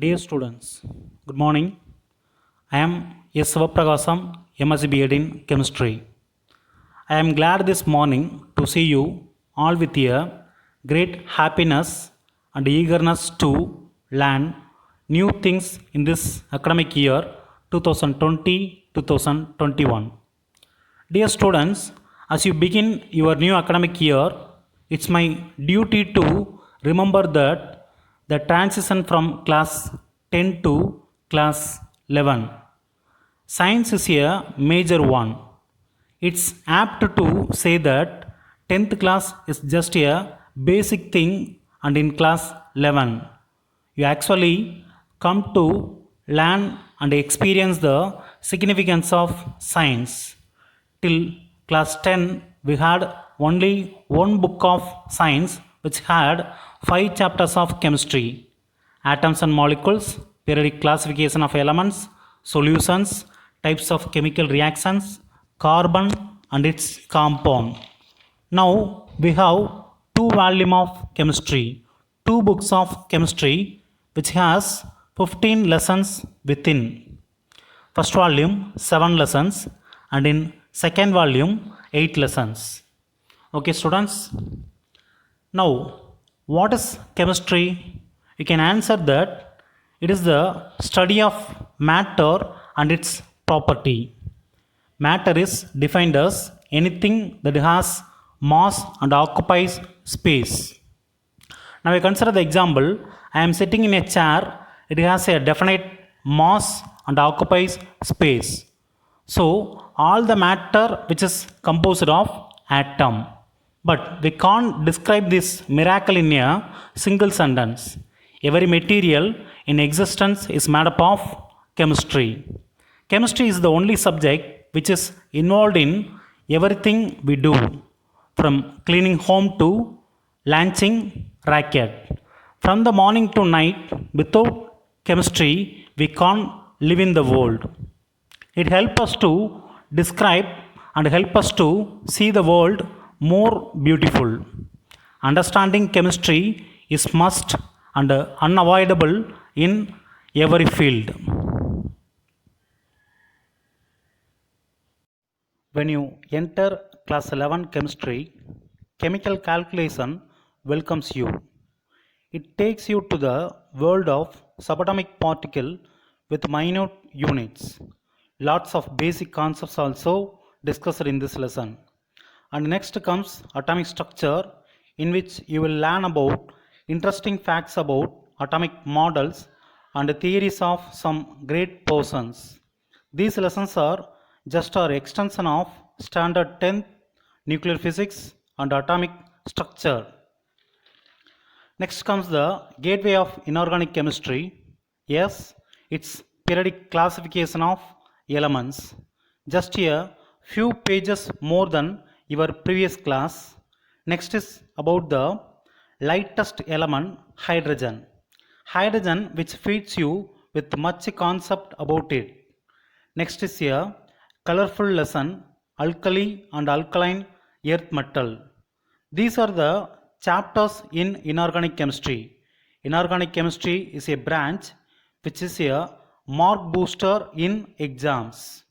Dear students, good morning. I am S. Sivapragasham, MSc B.Ed in Chemistry. I am glad this morning to see you all with a great happiness and eagerness to learn new things in this academic year 2020-2021. Dear students, as you begin your new academic year, it's my duty to remember that the transition from class 10 to class 11. Science is a major one. It's apt to say that 10th class is just a basic thing, and in class 11 you actually come to learn and experience the significance of science. Till class 10 we had only one book of science which had 5 chapters of chemistry: atoms and molecules, periodic classification of elements, solutions, types of chemical reactions, carbon and its compound. Now we have 2 volumes of chemistry, 2 books of chemistry which has 15 lessons within. First volume 7 lessons and in second volume 8 lessons. Okay students, now what is chemistry? You can answer that it is the study of matter and its property. Matter is defined as anything that has mass and occupies space. Now we consider the example. I am sitting in a chair. It has a definite mass and occupies space. So all the matter which is composed of atom. But we can't describe this miracle in a single sentence. Every material in existence is made up of chemistry. Chemistry is the only subject which is involved in everything we do, from cleaning home to launching rocket. From the morning to night, without chemistry, we can't live in the world. It helps us to describe and help us to see the world more beautiful. Understanding chemistry is must and unavoidable in every field. When you enter class 11 chemistry, chemical calculation welcomes you. It takes you to the world of subatomic particle with minute units. Lots of basic concepts also discussed in this lesson. And next comes atomic structure, in which you will learn about interesting facts about atomic models and theories of some great persons. These lessons are just our extension of standard 10th nuclear physics and atomic structure. Next comes the gateway of inorganic chemistry. Yes, it's periodic classification of elements. Just a few pages more than your previous class. Next is about the lightest element, hydrogen. Hydrogen which feeds you with much concept about it. Next is a colorful lesson, alkali and alkaline earth metal. These are the chapters in inorganic chemistry. Inorganic chemistry is a branch which is a mark booster in exams.